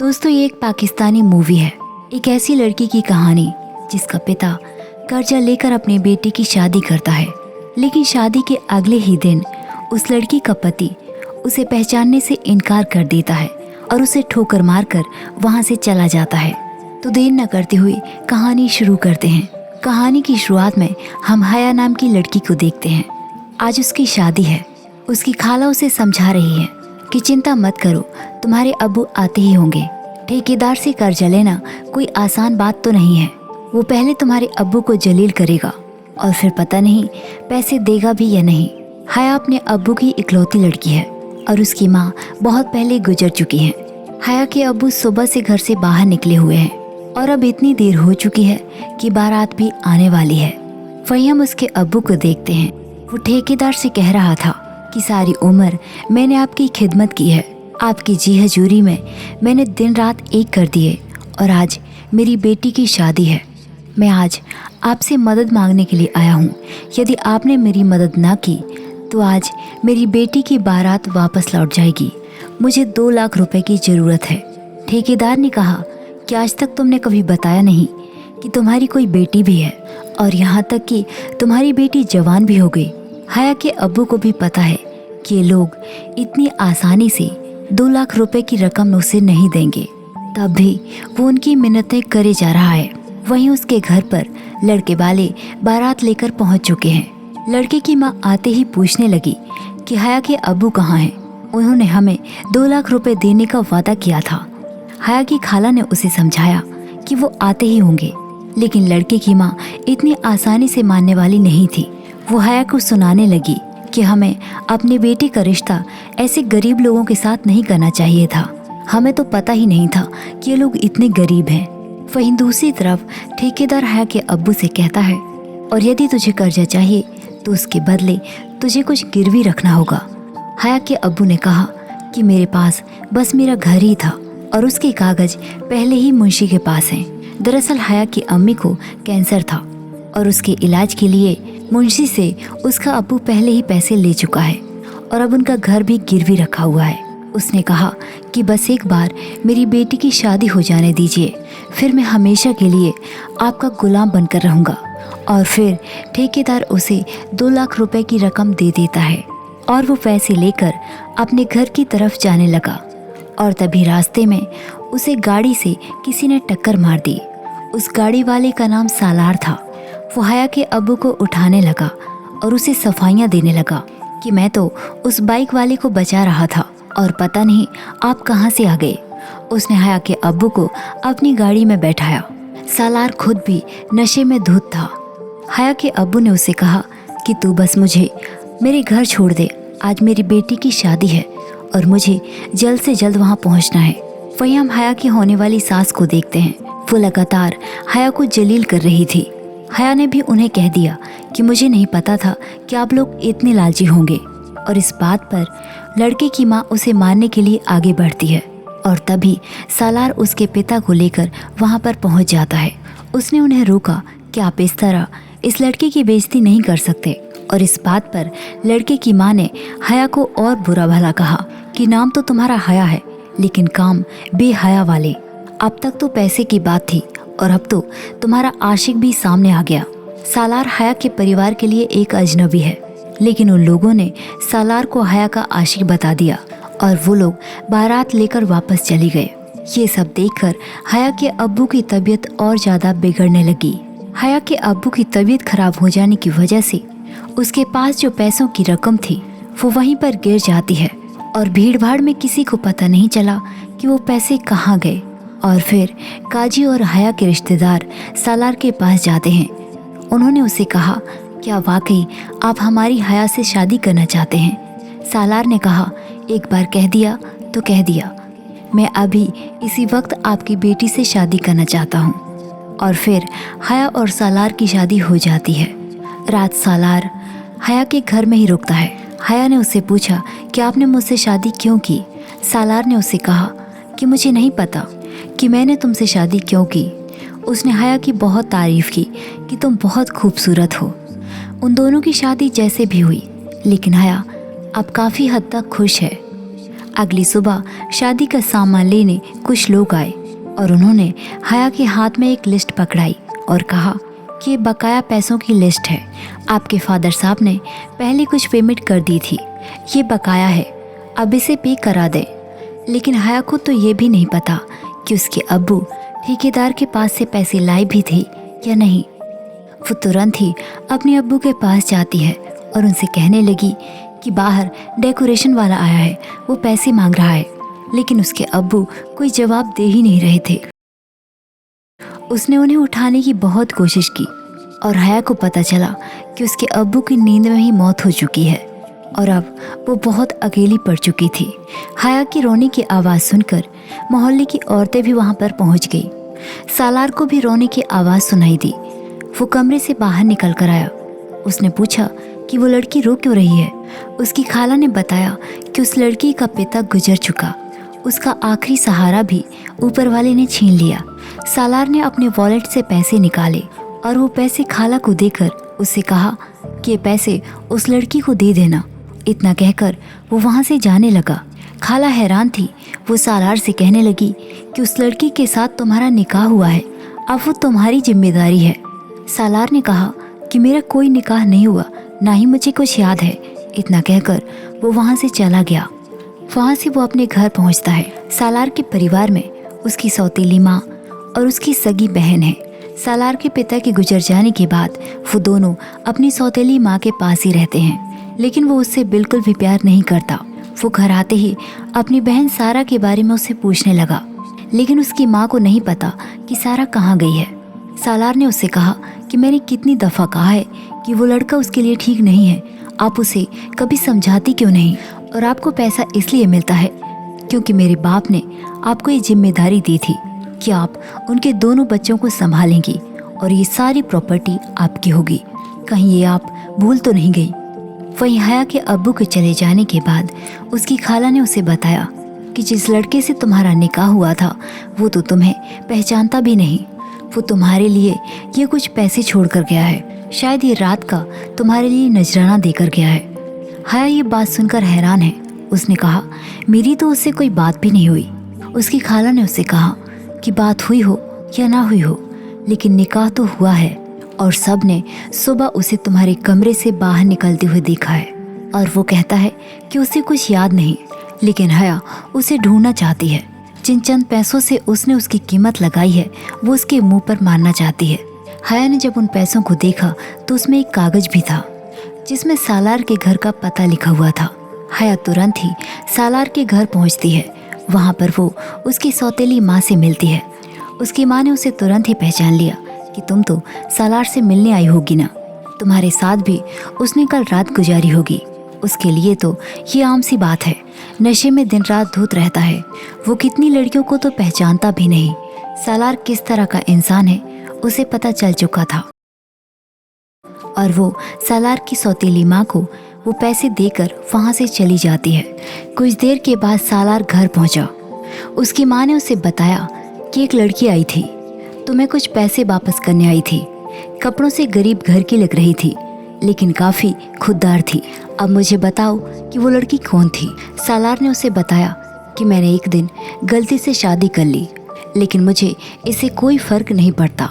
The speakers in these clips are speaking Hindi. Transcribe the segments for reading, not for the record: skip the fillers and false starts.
दोस्तों, ये एक पाकिस्तानी मूवी है। एक ऐसी लड़की की कहानी जिसका पिता कर्जा लेकर अपने बेटे की शादी करता है, लेकिन शादी के अगले ही दिन उस लड़की का पति उसे पहचानने से इनकार कर देता है और उसे ठोकर मारकर वहां से चला जाता है। तो देर न करते हुए कहानी शुरू करते हैं। कहानी की शुरुआत में हम हया नाम की लड़की को देखते हैं। आज उसकी शादी है। उसकी खाला उसे समझा रही है कि चिंता मत करो, तुम्हारे अब्बू आते ही होंगे। ठेकेदार से कर्जा लेना कोई आसान बात तो नहीं है। वो पहले तुम्हारे अब्बू को जलील करेगा और फिर पता नहीं पैसे देगा भी या नहीं। हया अपने अब्बू की इकलौती लड़की है और उसकी माँ बहुत पहले गुजर चुकी है। हया के अब्बू सुबह से घर से बाहर निकले हुए हैं और अब इतनी देर हो चुकी है कि बारात भी आने वाली है। वहीं हम उसके अब्बू को देखते हैं। वो ठेकेदार से कह रहा था कि सारी उम्र मैंने आपकी खिदमत की है, आपकी जी हजूरी में मैंने दिन रात एक कर दिए और आज मेरी बेटी की शादी है। मैं आज आपसे मदद मांगने के लिए आया हूँ। यदि आपने मेरी मदद ना की तो आज मेरी बेटी की बारात वापस लौट जाएगी। मुझे 2 लाख रुपए की ज़रूरत है। ठेकेदार ने कहा कि आज तक तुमने कभी बताया नहीं कि तुम्हारी कोई बेटी भी है और यहाँ तक कि तुम्हारी बेटी जवान भी हो गई। हया के अब्बू को भी पता है कि ये लोग इतनी आसानी से 2 लाख रुपए की रकम उसे नहीं देंगे, तब भी वो उनकी मिन्नतें करे जा रहा है। वहीं उसके घर पर लड़के वाले बारात लेकर पहुंच चुके हैं। लड़के की माँ आते ही पूछने लगी कि हया के अब्बू कहाँ हैं? उन्होंने हमें 2 लाख रुपए देने का वादा किया था। हया की खाला ने उसे समझाया कि वो आते ही होंगे, लेकिन लड़के की माँ इतनी आसानी से मानने वाली नहीं थी। वो हया को सुनाने लगी कि हमें अपने बेटे का रिश्ता ऐसे गरीब लोगों के साथ नहीं करना चाहिए था। हमें तो पता ही नहीं था कि ये लोग इतने गरीब हैं। वहीं दूसरी तरफ ठेकेदार हया के अब्बू से कहता है, और यदि तुझे कर्जा चाहिए तो उसके बदले तुझे कुछ गिरवी रखना होगा। हया के अब्बू ने कहा कि मेरे पास बस मेरा घर ही था और उसके कागज पहले ही मुंशी के पास हैं। दरअसल हया की अम्मी को कैंसर था और उसके इलाज के लिए मुंशी से उसका अब्बू पहले ही पैसे ले चुका है और अब उनका घर भी गिरवी रखा हुआ है। उसने कहा कि बस एक बार मेरी बेटी की शादी हो जाने दीजिए, फिर मैं हमेशा के लिए आपका गुलाम बनकर रहूँगा। और फिर ठेकेदार उसे 2 लाख रुपए की रकम दे देता है और वो पैसे लेकर अपने घर की तरफ जाने लगा। और तभी रास्ते में उसे गाड़ी से किसी ने टक्कर मार दी। उस गाड़ी वाले का नाम सालार था। वो हया के अब्बू को उठाने लगा और उसे सफाइयाँ देने लगा कि मैं तो उस बाइक वाले को बचा रहा था और पता नहीं आप कहाँ से आ गए। उसने हया के अब्बू को अपनी गाड़ी में बैठाया। सालार खुद भी नशे में धुत था। हया के अब्बू ने उसे कहा कि तू बस मुझे मेरे घर छोड़ दे, आज मेरी बेटी की शादी है और मुझे जल्द से जल्द वहाँ पहुँचना है। वहीं हम हया की होने वाली सास को देखते हैं। वो लगातार हया को जलील कर रही थी। हया ने भी उन्हें कह दिया कि मुझे नहीं पता था कि आप लोग इतने लालची होंगे, और इस बात पर लड़के की माँ उसे मारने के लिए आगे बढ़ती है। और तभी सालार उसके पिता को लेकर वहाँ पर पहुँच जाता है। उसने उन्हें रोका कि आप इस तरह इस लड़के की बेइज्जती नहीं कर सकते। और इस बात पर लड़के की माँ ने हया को और बुरा भला कहा कि नाम तो तुम्हारा हया है, लेकिन काम बेहया वाले। अब तक तो पैसे की बात थी और अब तो तुम्हारा आशिक भी सामने आ गया। सालार हया के परिवार के लिए एक अजनबी है, लेकिन उन लोगों ने सालार को हया का आशिक बता दिया और वो लोग बारात लेकर वापस चले गए। ये सब देखकर हया के अब्बू की तबीयत और ज़्यादा बिगड़ने लगी। हया के अब्बू की तबीयत खराब हो जाने की वजह से उसके पास जो पैसों की रकम थी वो वहीं पर गिर जाती है और भीड़ भाड़ में किसी को पता नहीं चला कि वो पैसे कहाँ गए। और फिर काजी और हया के रिश्तेदार सालार के पास जाते हैं। उन्होंने उसे कहा, क्या वाकई आप हमारी हया से शादी करना चाहते हैं? सालार ने कहा, एक बार कह दिया तो कह दिया। मैं अभी इसी वक्त आपकी बेटी से शादी करना चाहता हूँ। और फिर हया और सालार की शादी हो जाती है। रात सालार हया के घर में ही रुकता है। हया ने उससे पूछा कि आपने मुझसे शादी क्यों की? सालार ने उसे कहा कि मुझे नहीं पता कि मैंने तुमसे शादी क्यों की। उसने हया की बहुत तारीफ की कि तुम बहुत खूबसूरत हो। उन दोनों की शादी जैसे भी हुई, लेकिन हया अब काफ़ी हद तक खुश है। अगली सुबह शादी का सामान लेने कुछ लोग आए और उन्होंने हया के हाथ में एक लिस्ट पकड़ाई और कहा कि ये बकाया पैसों की लिस्ट है। आपके फादर साहब ने पहले कुछ पेमेंट कर दी थी, ये बकाया है, अब इसे पे करा दें। लेकिन हया को तो ये भी नहीं पता कि उसके अब्बू ठेकेदार के पास से पैसे लाए भी थे या नहीं। वो तुरंत ही अपने अब्बू के पास जाती है और उनसे कहने लगी कि बाहर डेकोरेशन वाला आया है, वो पैसे मांग रहा है। लेकिन उसके अब्बू कोई जवाब दे ही नहीं रहे थे। उसने उन्हें उठाने की बहुत कोशिश की और हया को पता चला कि उसके अब्बू की नींद में ही मौत हो चुकी है और अब वो बहुत अकेली पड़ चुकी थी। हया की रोने की आवाज़ सुनकर मोहल्ले की औरतें भी वहाँ पर पहुँच गई। सालार को भी रोने की आवाज़ सुनाई दी। वो कमरे से बाहर निकल कर आया। उसने पूछा कि वो लड़की रो क्यों रही है। उसकी खाला ने बताया कि उस लड़की का पिता गुजर चुका, उसका आखिरी सहारा भी ऊपर वाले ने छीन लिया। सालार ने अपने वॉलेट से पैसे निकाले और वो पैसे खाला को देकर उससे कहा कि ये पैसे उस लड़की को दे देना। इतना कहकर वो वहाँ से जाने लगा। खाला हैरान थी। वो सालार से कहने लगी कि उस लड़की के साथ तुम्हारा निकाह हुआ है, अब वो तुम्हारी जिम्मेदारी है। सालार ने कहा कि मेरा कोई निकाह नहीं हुआ, ना ही मुझे कुछ याद है। इतना कहकर वो वहाँ से चला गया। वहाँ से वो अपने घर पहुँचता है। सालार के परिवार में उसकी सौतेली माँ और उसकी सगी बहन है। सालार के पिता के गुजर जाने के बाद वो दोनों अपनी सौतेली माँ के पास ही रहते हैं, लेकिन वो उससे बिल्कुल भी प्यार नहीं करता। वो घर आते ही अपनी बहन सारा के बारे में उससे पूछने लगा, लेकिन उसकी माँ को नहीं पता कि सारा कहाँ गई है। सालार ने उससे कहा कि मैंने कितनी दफ़ा कहा है कि वो लड़का उसके लिए ठीक नहीं है, आप उसे कभी समझाती क्यों नहीं। और आपको पैसा इसलिए मिलता है क्योंकि मेरे बाप ने आपको ये जिम्मेदारी दी थी कि आप उनके दोनों बच्चों को संभालेंगी और ये सारी प्रॉपर्टी आपकी होगी। कहीं ये आप भूल तो नहीं गई। वहीं हया के अब्बू के चले जाने के बाद उसकी खाला ने उसे बताया कि जिस लड़के से तुम्हारा निकाह हुआ था वो तो तुम्हें पहचानता भी नहीं। वो तुम्हारे लिए ये कुछ पैसे छोड़ कर गया है, शायद ये रात का तुम्हारे लिए नजराना देकर गया है। हया ये बात सुनकर हैरान है। उसने कहा मेरी तो उससे कोई बात भी नहीं हुई। उसकी खाला ने उससे कहा कि बात हुई हो या ना हुई हो, लेकिन निकाह तो हुआ है और सब ने सुबह उसे तुम्हारे कमरे से बाहर निकलते हुए देखा है। और वो कहता है कि उसे कुछ याद नहीं, लेकिन हया उसे ढूंढना चाहती है। जिन चंद पैसों से उसने उसकी कीमत लगाई है वो उसके मुंह पर मारना चाहती है। हया ने जब उन पैसों को देखा तो उसमें एक कागज भी था जिसमें सालार के घर का पता लिखा हुआ था। हया तुरंत ही सालार के घर पहुंचती है। वहां पर वो उसकी सौतेली माँ से मिलती है। उसकी माँ ने उसे तुरंत ही पहचान लिया कि तुम तो सालार से मिलने आई होगी ना, तुम्हारे साथ भी उसने कल रात गुजारी होगी। उसके लिए तो ये आम सी बात है, नशे में दिन रात धुत रहता है। वो कितनी लड़कियों को तो पहचानता भी नहीं। सालार किस तरह का इंसान है उसे पता चल चुका था और वो सालार की सौतेली माँ को वो पैसे देकर वहाँ से चली जाती है। कुछ देर के बाद सालार घर पहुँचा। उसकी माँ ने उसे बताया कि एक लड़की आई थी, तुम्हें कुछ पैसे वापस करने आई थी। कपड़ों से गरीब घर की लग रही थी, लेकिन काफ़ी खुददार थी। अब मुझे बताओ कि वो लड़की कौन थी। सालार ने उसे बताया कि मैंने एक दिन गलती से शादी कर ली, लेकिन मुझे इससे कोई फ़र्क नहीं पड़ता।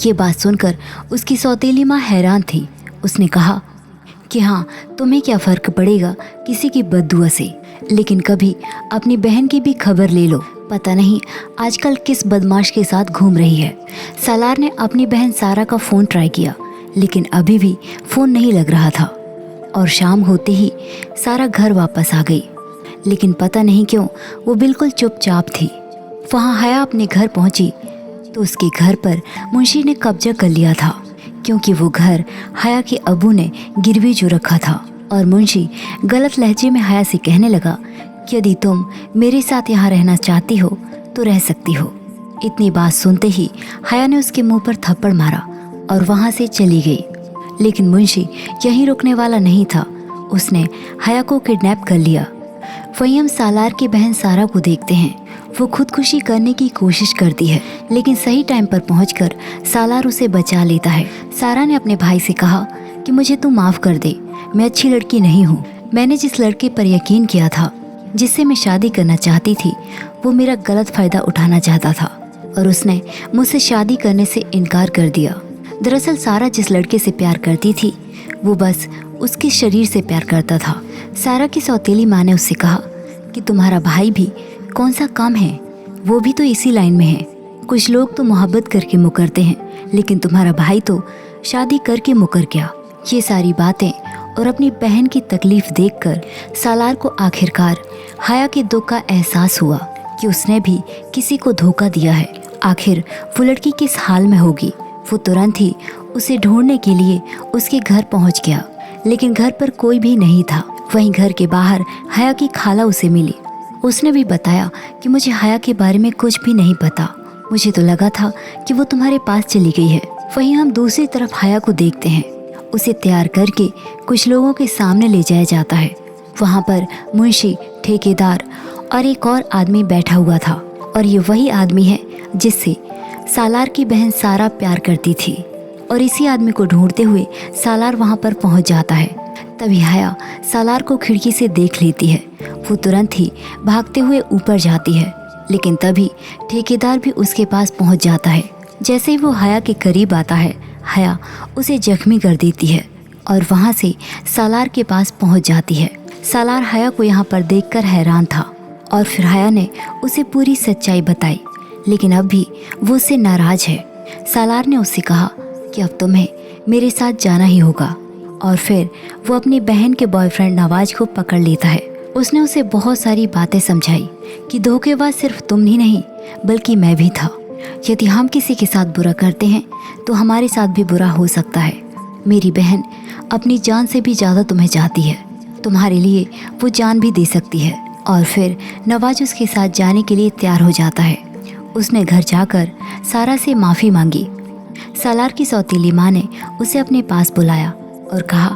ये बात सुनकर उसकी सौतेली माँ हैरान थी। उसने कहा कि हाँ, तुम्हें क्या फ़र्क पड़ेगा किसी की बददुआ से, लेकिन कभी अपनी बहन की भी खबर ले लो, पता नहीं आजकल किस बदमाश के साथ घूम रही है। सालार ने अपनी बहन सारा का फ़ोन ट्राई किया, लेकिन अभी भी फ़ोन नहीं लग रहा था। और शाम होते ही सारा घर वापस आ गई, लेकिन पता नहीं क्यों वो बिल्कुल चुपचाप थी। वहाँ हया अपने घर पहुँची तो उसके घर पर मुंशी ने कब्जा कर लिया था, क्योंकि वो घर हया के अबू ने गिरवी जो रखा था। और मुंशी गलत लहजे में हया से कहने लगा कि यदि तुम मेरे साथ यहाँ रहना चाहती हो तो रह सकती हो। इतनी बात सुनते ही हया ने उसके मुंह पर थप्पड़ मारा और वहाँ से चली गई। लेकिन मुंशी यहीं रुकने वाला नहीं था, उसने हया को किडनैप कर लिया। वहीं हम सालार की बहन सारा को देखते हैं। वो खुदकुशी करने की कोशिश करती है, लेकिन सही टाइम पर पहुंचकर सालार उसे बचा लेता है। सारा ने अपने भाई से कहा कि मुझे तू माफ़ कर दे, मैं अच्छी लड़की नहीं हूँ। मैंने जिस लड़के पर यकीन किया था जिससे मैं शादी करना चाहती थी वो मेरा गलत फ़ायदा उठाना चाहता था और उसने मुझसे शादी करने से इनकार कर दिया। दरअसल सारा जिस लड़के से प्यार करती थी वो बस उसके शरीर से प्यार करता था। सारा की सौतेली माँ ने उससे कहा कि तुम्हारा भाई भी कौन सा कम है, वो भी तो इसी लाइन में है। कुछ लोग तो मोहब्बत करके मुकरते हैं, लेकिन तुम्हारा भाई तो शादी करके मुकर गया। ये सारी बातें और अपनी बहन की तकलीफ देखकर सालार को आखिरकार हया के दुख का एहसास हुआ कि उसने भी किसी को धोखा दिया है। आखिर वो लड़की किस हाल में होगी। वो तुरंत ही उसे ढूंढने के लिए उसके घर पहुंच गया, लेकिन घर पर कोई भी नहीं था। वहीं घर के बाहर हया की खाला उसे मिली। उसने भी बताया कि मुझे हया के बारे में कुछ भी नहीं पता, मुझे तो लगा था कि वो तुम्हारे पास चली गई है। वहीं हम दूसरी तरफ हया को देखते हैं। उसे तैयार करके कुछ लोगों के सामने ले जाया जाता है। वहाँ पर मुंशी, ठेकेदार और एक और आदमी बैठा हुआ था और ये वही आदमी है जिससे सालार की बहन सारा प्यार करती थी। और इसी आदमी को ढूंढते हुए सालार वहाँ पर पहुँच जाता है। तभी हया सालार को खिड़की से देख लेती है। वो तुरंत ही भागते हुए ऊपर जाती है, लेकिन तभी ठेकेदार भी उसके पास पहुँच जाता है। जैसे ही वो हया के करीब आता है, हया उसे जख्मी कर देती है और वहाँ से सालार के पास पहुँच जाती है। सालार हया को यहाँ पर देखकर हैरान था और फिर हया ने उसे पूरी सच्चाई बताई, लेकिन अब भी वो उससे नाराज है। सालार ने उससे कहा कि अब तुम्हें मेरे साथ जाना ही होगा और फिर वो अपनी बहन के बॉयफ्रेंड नवाज को पकड़ लेता है। उसने उसे बहुत सारी बातें समझाई कि धोखेबाज सिर्फ तुम ही नहीं बल्कि मैं भी था। यदि हम किसी के साथ बुरा करते हैं तो हमारे साथ भी बुरा हो सकता है। मेरी बहन अपनी जान से भी ज़्यादा तुम्हें चाहती है, तुम्हारे लिए वो जान भी दे सकती है। और फिर नवाज उसके साथ जाने के लिए तैयार हो जाता है। उसने घर जाकर सारा से माफ़ी मांगी। सालार की सौतीली माँ ने उसे अपने पास बुलाया और कहा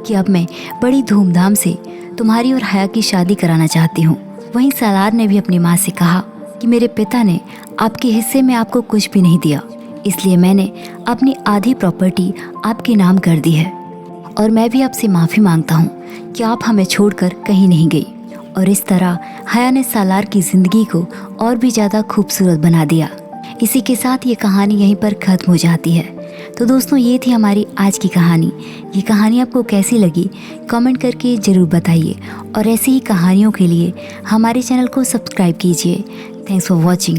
कि अब मैं बड़ी धूमधाम से तुम्हारी और हया की शादी कराना चाहती हूँ। वहीं सालार ने भी अपनी माँ से कहा कि मेरे पिता ने आपके हिस्से में आपको कुछ भी नहीं दिया, इसलिए मैंने अपनी आधी प्रॉपर्टी आपके नाम कर दी है और मैं भी आपसे माफ़ी मांगता हूँ कि आप हमें छोड़कर कहीं नहीं गई। और इस तरह हया ने सालार की ज़िंदगी को और भी ज़्यादा खूबसूरत बना दिया। इसी के साथ ये कहानी यहीं पर ख़त्म हो जाती है। तो दोस्तों, ये थी हमारी आज की कहानी। ये कहानी आपको कैसी लगी कमेंट करके ज़रूर बताइए और ऐसी ही कहानियों के लिए हमारे चैनल को सब्सक्राइब कीजिए। Thanks for watching.